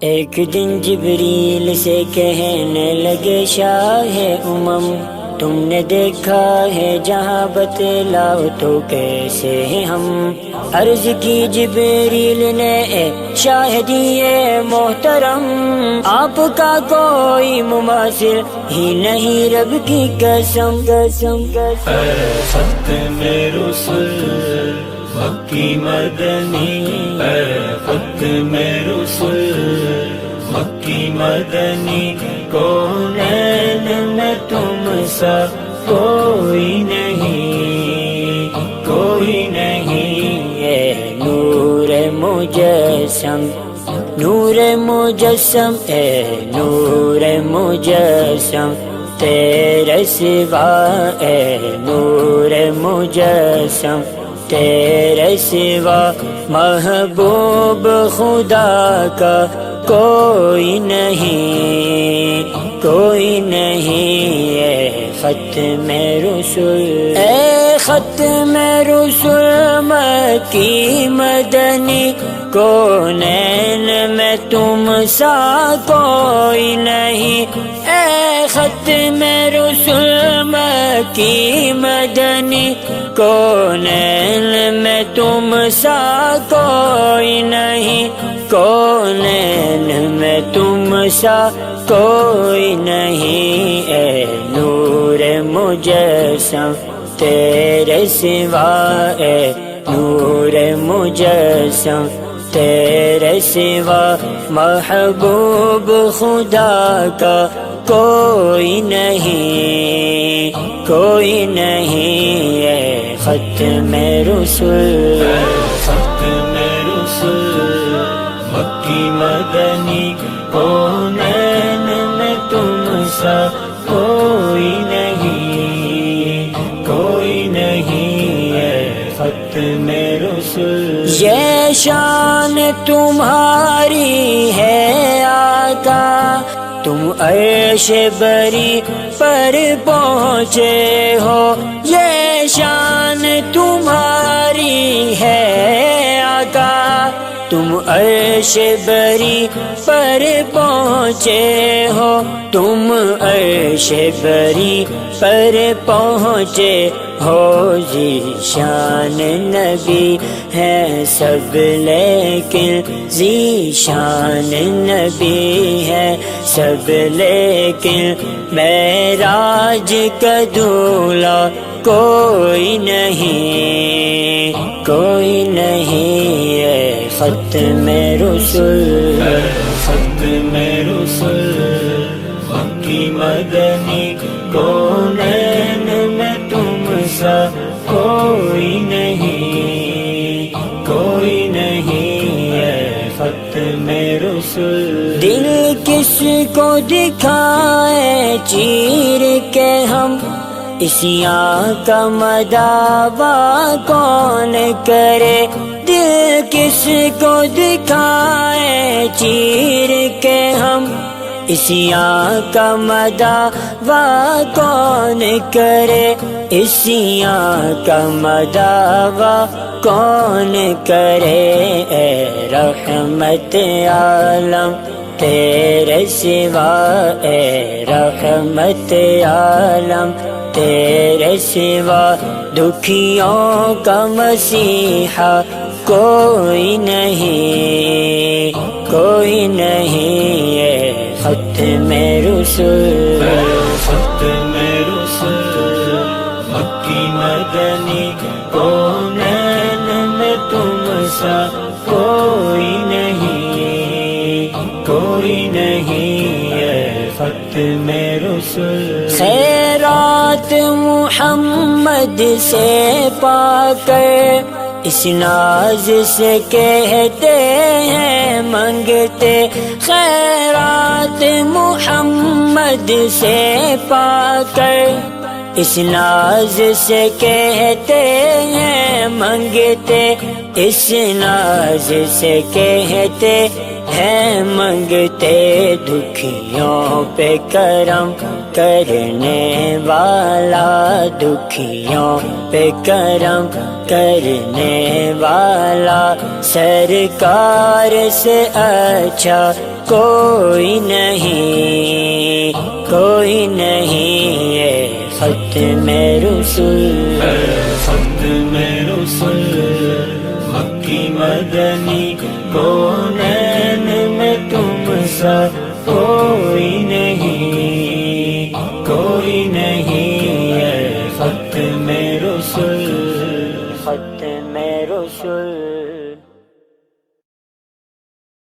ایک دن جبریل سے کہنے لگے شاہ امم، تم نے دیکھا ہے جہاں بتلاؤ تو کیسے ہیں ہم؟ عرض کی جبریل نے اے شاہ دیے محترم، آپ کا کوئی مماثل ہی نہیں رب کی قسم قسم قسم۔ اے ختم رسل مکی مدنی، اے ختم رسل مکی مدنی، کونین میں تم سا کوئی نہیں، کوئی نہیں۔ اے نور مجسم، نور مجسم، اے نور مجسم، تیرے سوا اے نور مجسم، تیرے سوا محبوب خدا کا کوئی نہیں، کوئی نہیں۔ اے ختم رسول، اے ختم رسول مکی مدنی، کونین میں تم سا کوئی نہیں۔ اے ختم رسول مکی مدنی، کونین میں تم سا کوئی نہیں، کونین میں تم سا کوئی نہیں۔ اے نور مجسم، تیرے سوا اے نور مجسم، تیرے سوا محبوب خدا کا کوئی نہیں، کوئی نہیں۔ اے ختم رسول، ختم رسل مکی مدنی، کونین میں تم سا کوئی نہیں، کوئی نہیں۔ اے ختم رسل، یہ شان تمہاری ہے آقا، تم عرش بری پر پہنچے ہو۔ یہ شان تمہاری ہے آقا، تم عرش بری پر پہنچے ہو، تم عرش بری پر پہنچے ہو۔ ذیشان نبی ہے سب لیکن، ذیشان نبی ہے سب لیکن، معراج کا دولہا کوئی نہیں، کوئی نہیں۔ اے ختم رسول، ختم رسل مکی مدنی، کونین میں تم سا کوئی نہیں، کوئی نہیں۔ اے ختم رسل، دل کس کو دکھائے چیر کے ہم، اسیاں کا مداوا کون کرے؟ دل کس کو دکھائے چیر کے ہم، اسیاں کا مداوا کون کرے؟ اسیاں کا مداوا کون کرے؟ اے رحمت عالم تیرے سوا، اے رحمت عالم تیرے سوا، دکھیوں کا مسیحا کوئی نہیں، کوئی نہیں۔ اے ختم رسول، ختم رسل مکی مدنی، کونین میں تم سا کوئی نہیں، کوئی نہیں۔ اے ختم رسل، خیرات محمد سے پا کر اس ناز سے کہتے ہیں منگتے، خیرات محمد سے پا کر اس ناز سے کہتے ہیں منگتے، اس ناز سے کہتے ہیں منگتے، دکھیوں پہ کرم کرنے والا، دکھیوں پہ کرم کرنے والا، سرکار سے اچھا کوئی نہیں، کوئی نہیں ہے ختم رسول، ختم رسول، مکی مدنی، کونین میں تم سا کوئی نہیں، کوئی نہیں ہے ختم رسول، ختم رسول۔